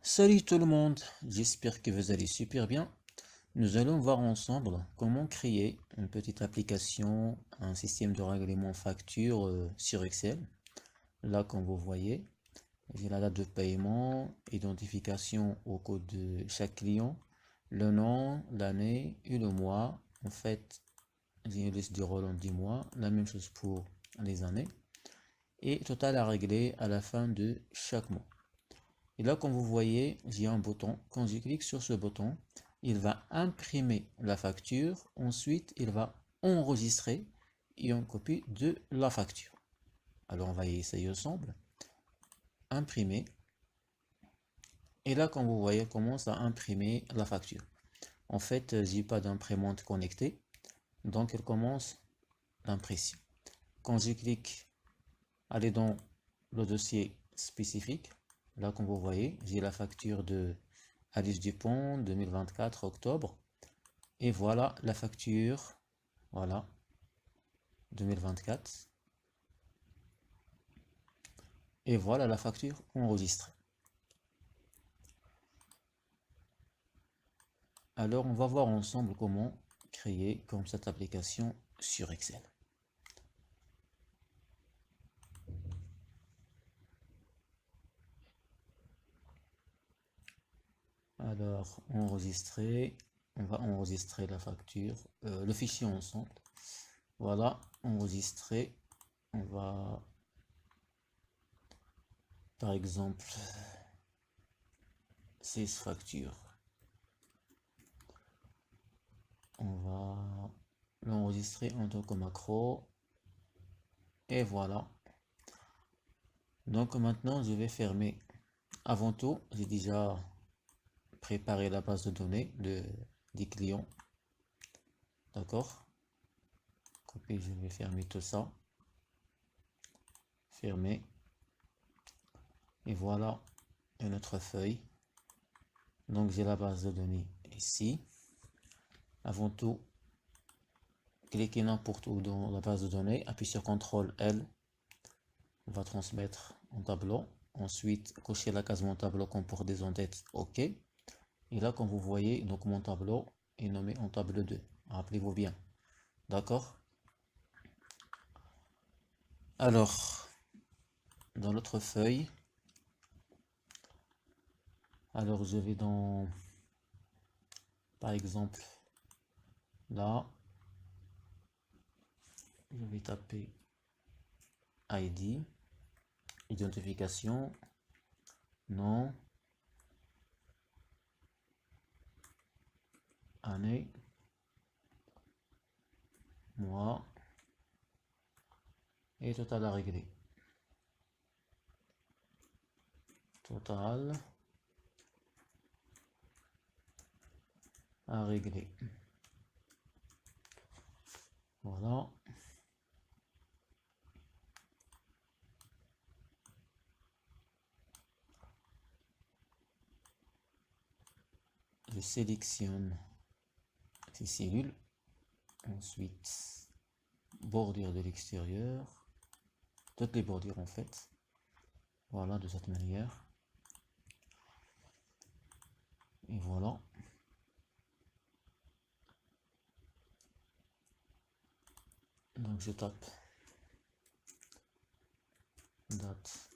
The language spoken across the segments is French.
Salut tout le monde, j'espère que vous allez super bien. Nous allons voir ensemble comment créer une petite application, un système de règlement facture sur Excel. Là, comme vous voyez, j'ai la date de paiement, identification au code de chaque client, le nom, l'année et le mois. En fait, j'ai une liste de rôles en 10 mois, la même chose pour les années. Et total à régler à la fin de chaque mois. Et là, comme vous voyez, j'ai un bouton. Quand je clique sur ce bouton, il va imprimer la facture. Ensuite, il va enregistrer une copie de la facture. Alors, on va y essayer ensemble. Imprimer. Et là, comme vous voyez, il commence à imprimer la facture. En fait, j'ai pas d'imprimante connectée. Donc, elle commence l'impression. Quand je clique, aller dans le dossier spécifique. Là, comme vous voyez, j'ai la facture de Alice Dupont 2024 octobre. Et voilà la facture. Voilà, 2024. Et voilà la facture enregistrée. Alors, on va voir ensemble comment créer comme cette application sur Excel. Alors, enregistrer. On va enregistrer la facture, le fichier ensemble. Voilà, enregistrer. On va, par exemple, 6 factures. On va l'enregistrer en tant que macro. Et voilà. Donc maintenant, je vais fermer. Avant tout, j'ai déjà préparé la base de données des clients. D'accord? Copier, je vais fermer tout ça. Fermer. Et voilà une autre feuille. Donc j'ai la base de données ici. Avant tout, cliquez n'importe où dans la base de données. Appuyez sur CTRL L. On va transmettre en tableau. Ensuite, cochez la case mon tableau comme pour des en-têtes. OK. Et là, comme vous voyez, donc mon tableau est nommé en tableau 2. Rappelez-vous bien. D'accord? Alors, dans l'autre feuille, alors je vais dans, par exemple, là, je vais taper ID, identification, nom, année, mois, et total à régler. Total à régler. Voilà. Je sélectionne ces cellules. Ensuite, bordure de l'extérieur. Toutes les bordures en fait. Voilà, de cette manière. Et voilà. Donc je tape date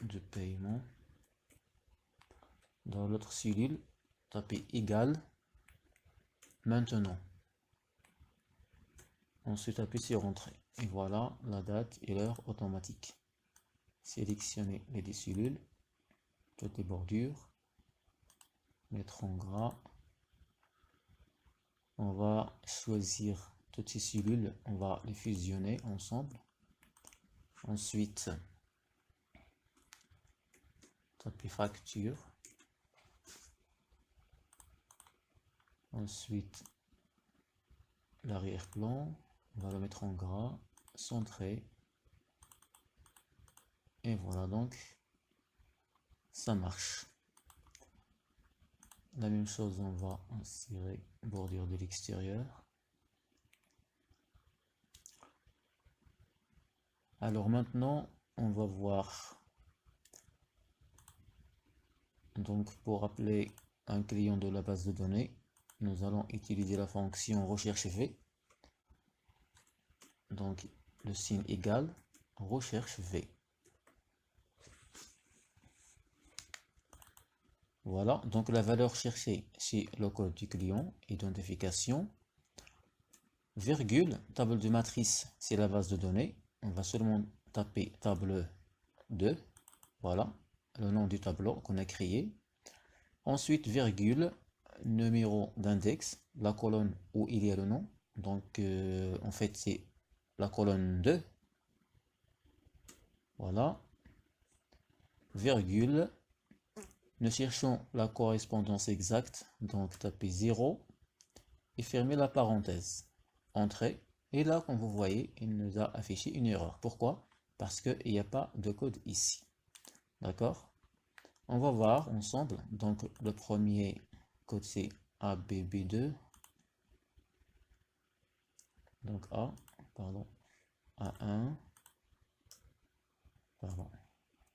de paiement. Dans l'autre cellule, tapez égal maintenant. Ensuite, appuyez sur entrée. Et voilà la date et l'heure automatique. Sélectionnez les deux cellules, toutes les bordures, mettre en gras. On va choisir toutes ces cellules, on va les fusionner ensemble. Ensuite, tapez facture. Ensuite, l'arrière-plan, on va le mettre en gras, centré. Et voilà donc, ça marche. La même chose, on va insérer bordure de l'extérieur. Alors maintenant, on va voir Donc pour appeler un client de la base de données, nous allons utiliser la fonction recherche V. Donc le signe égal recherche V. Voilà, donc la valeur cherchée, c'est le code du client, identification, virgule, table de matrice, c'est la base de données. On va seulement taper table 2, voilà, le nom du tableau qu'on a créé. Ensuite, virgule, numéro d'index, la colonne où il y a le nom. Donc, en fait, c'est la colonne 2. Voilà, virgule. Nous cherchons la correspondance exacte, donc tapez 0 et fermez la parenthèse. Entrée. Et là, comme vous voyez, il nous a affiché une erreur. Pourquoi? Parce qu'il n'y a pas de code ici. D'accord? On va voir ensemble. Donc, le premier code, c'est ABB2. Donc, A1, pardon,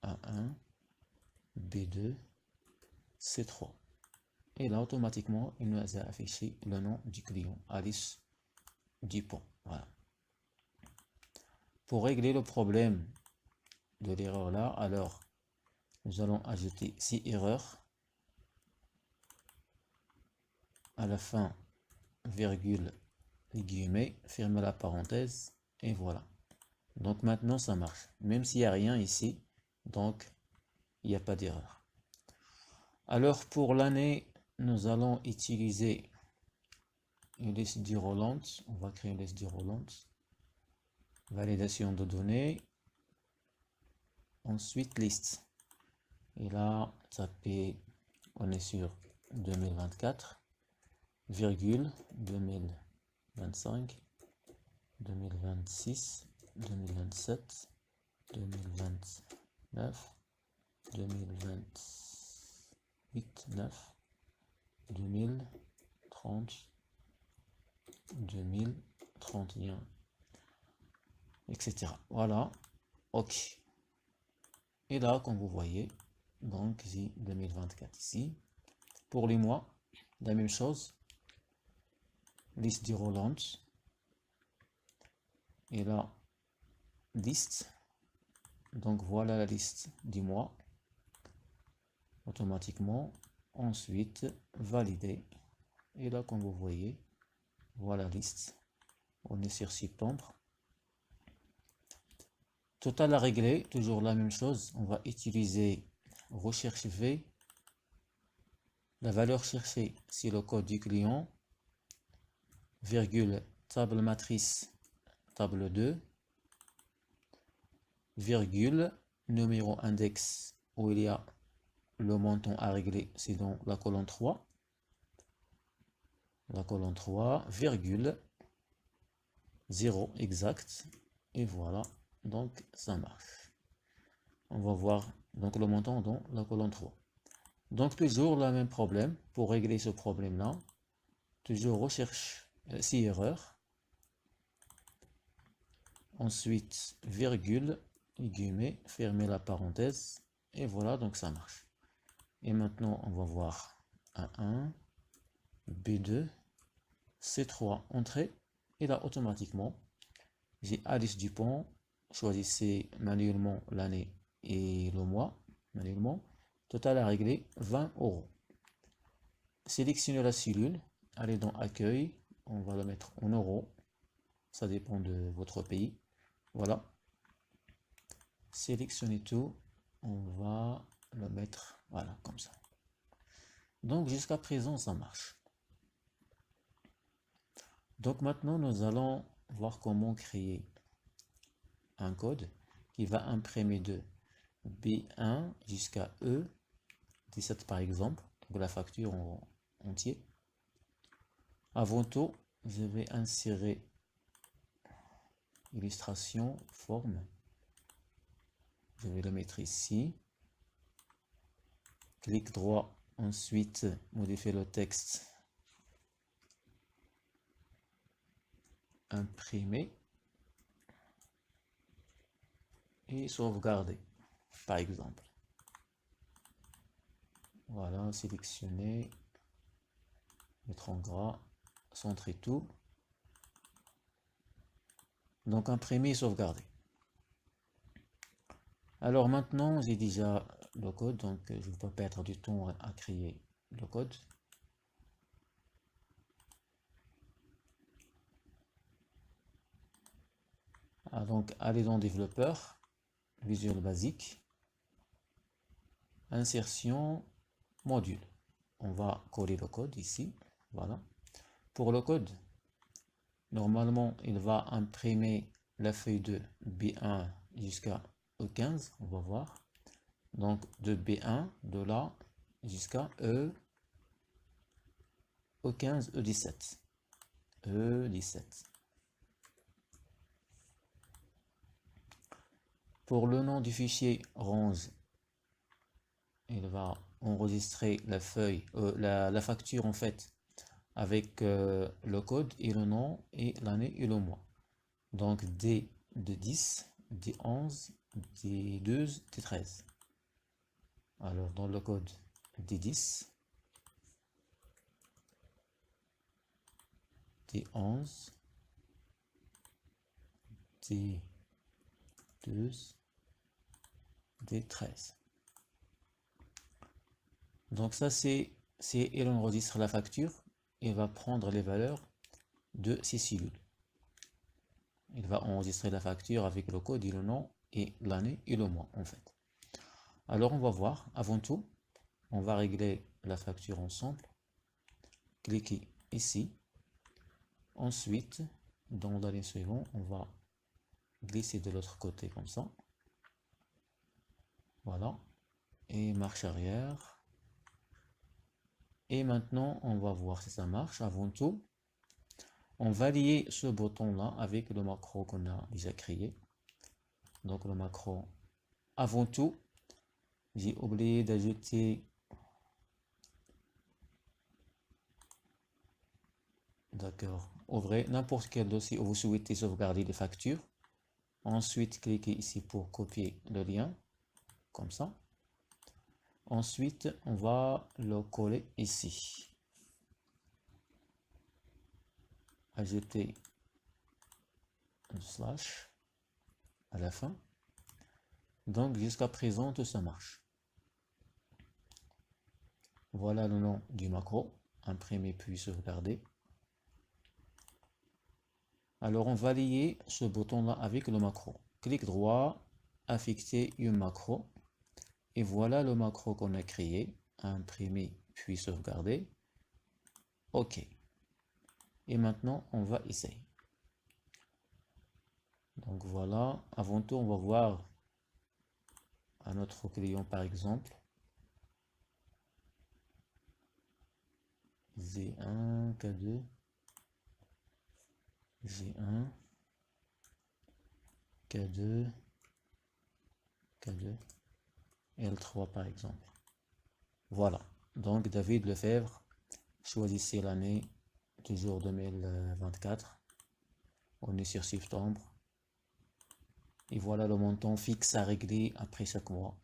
A1, B2, C3. Et là, automatiquement, il nous a affiché le nom du client, Alice Dupont. Voilà. Pour régler le problème de l'erreur là, alors, nous allons ajouter 6 erreurs. À la fin, virgule, les guillemets, fermez la parenthèse, et voilà. Donc maintenant, ça marche. Même s'il n'y a rien ici, donc, il n'y a pas d'erreur. Alors, pour l'année, nous allons utiliser une liste déroulante. On va créer une liste déroulante. Validation de données. Ensuite, liste. Et là, tapez, on est sur 2024, virgule, 2025, 2026, 2027, 2029, 2028, 9, 2030, 2031, etc. Voilà, ok. Et là, comme vous voyez, donc j'ai 2024 ici. Pour les mois, la même chose. Liste déroulante. Et là, liste. Donc voilà la liste du mois. Automatiquement. Ensuite, valider. Et là, comme vous voyez, voilà la liste. On est sur septembre. Total à régler, toujours la même chose. On va utiliser recherche V. La valeur cherchée, c'est le code du client. Virgule, table matrice, table 2. Virgule, numéro index où il y a le montant à régler, c'est dans la colonne 3. La colonne 3, virgule, 0 exact. Et voilà, donc ça marche. On va voir donc le montant dans la colonne 3. Donc toujours le même problème. Pour régler ce problème-là, toujours recherche 6 erreurs. Ensuite, virgule, guillemets, fermez la parenthèse. Et voilà, donc ça marche. Et maintenant, on va voir A1, B2, C3, entrée. Et là, automatiquement, j'ai Alice Dupont. Choisissez manuellement l'année et le mois, manuellement. Total à régler, 20 €. Sélectionnez la cellule, allez dans Accueil, on va le mettre en euros. Ça dépend de votre pays. Voilà. Sélectionnez tout, on va le mettre, voilà, comme ça. Donc jusqu'à présent, ça marche. Donc maintenant, nous allons voir comment créer un code qui va imprimer de B1 jusqu'à E17 par exemple, donc la facture en entier. Avant tout, je vais insérer illustration, forme. Je vais le mettre ici. Clic droit, ensuite modifier le texte. Imprimer. Et sauvegarder, par exemple. Voilà, sélectionner, mettre en gras, centrer tout. Donc imprimer et sauvegarder. Alors maintenant, j'ai déjà le code, donc je ne vais pas perdre du temps à créer le code. Donc allez dans développeur, Visual Basic, insertion, module. On va coller le code ici, voilà. Pour le code, normalement, il va imprimer la feuille de B1 jusqu'à E15, on va voir. Donc de B1, de là, jusqu'à E15, E17. E17. Pour le nom du fichier range, il va enregistrer la feuille, la facture en fait, avec le code et le nom et l'année et le mois. Donc D de 10, D11, D12, D13. Alors dans le code D10, D11, D12, D13. Donc ça c'est il enregistre la facture et va prendre les valeurs de ces cellules. Il va enregistrer la facture avec le code et le nom et l'année et le mois en fait. Alors on va voir, avant tout, on va régler la facture ensemble. Cliquez ici. Ensuite, dans la ligne suivante, on va glisser de l'autre côté comme ça. Voilà. Et marche arrière. Et maintenant, on va voir si ça marche. Avant tout, on va lier ce bouton-là avec le macro qu'on a déjà créé. Donc le macro, avant tout, j'ai oublié d'ajouter, d'accord, ouvrez n'importe quel dossier où vous souhaitez sauvegarder les factures. Ensuite, cliquez ici pour copier le lien, comme ça. Ensuite, on va le coller ici. Ajouter un slash à la fin. Donc, jusqu'à présent, tout ça marche. Voilà le nom du macro. Imprimer puis sauvegarder. Alors, on va lier ce bouton-là avec le macro. Clic droit, affixer une macro. Et voilà le macro qu'on a créé. Imprimer puis sauvegarder. OK. Et maintenant, on va essayer. Donc voilà, avant tout, on va voir un autre client par exemple. Z1, K2, G1, K2, K2, L3 par exemple. Voilà, donc David Lefebvre, choisissez l'année, toujours 2024. On est sur septembre. Et voilà le montant fixe à régler après chaque mois.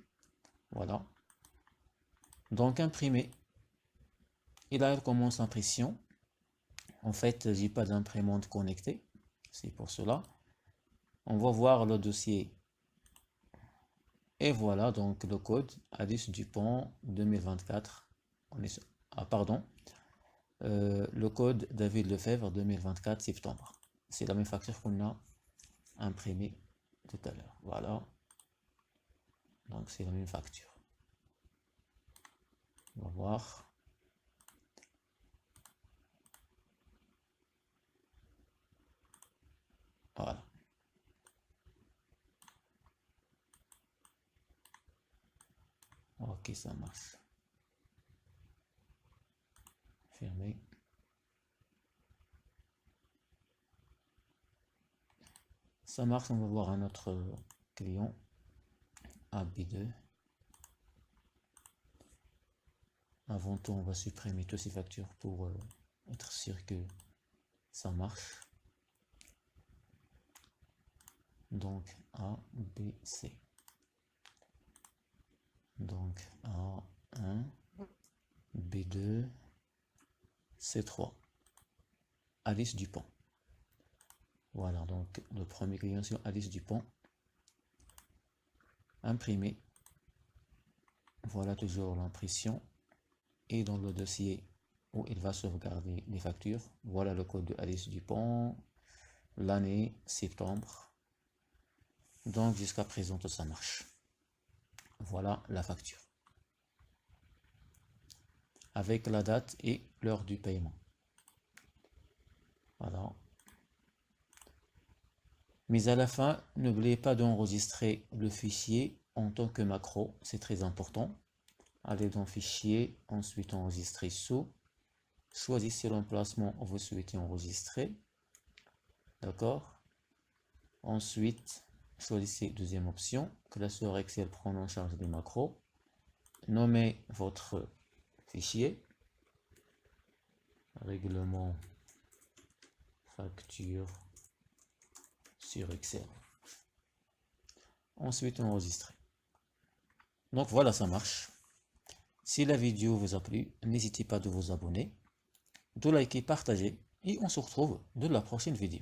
Voilà. Donc imprimer. Et là, elle commence l'impression. En fait, j'ai pas d'imprimante connectée. C'est pour cela. On va voir le dossier. Et voilà donc le code Alice Dupont 2024. Ah pardon. Le code David Lefebvre 2024 septembre. C'est la même facture qu'on a imprimée tout à l'heure. Voilà. Donc c'est la même facture. On va voir. Voilà. Ok, ça marche. Fermé. Ça marche, on va voir un autre client. AB2. Avant tout, on va supprimer toutes ces factures pour être sûr que ça marche. Donc A, B, C. Donc A1, de C3, Alice Dupont. Voilà, donc le premier client sur Alice Dupont. Imprimer. Voilà toujours l'impression. Et dans le dossier où il va sauvegarder les factures, voilà le code de Alice Dupont, l'année, septembre. Donc jusqu'à présent, tout ça marche. Voilà la facture. Avec la date et l'heure du paiement. Voilà. Mais à la fin, n'oubliez pas d'enregistrer le fichier en tant que macro, c'est très important. Allez dans Fichier, ensuite enregistrer sous. Choisissez l'emplacement où vous souhaitez enregistrer. D'accord. Ensuite, choisissez deuxième option, classeur Excel prend en charge des macros. Nommez votre fichier. Règlement facture sur Excel. Ensuite, enregistrer. Donc voilà, ça marche. Si la vidéo vous a plu, n'hésitez pas de vous abonner, de liker, partager et on se retrouve dans la prochaine vidéo.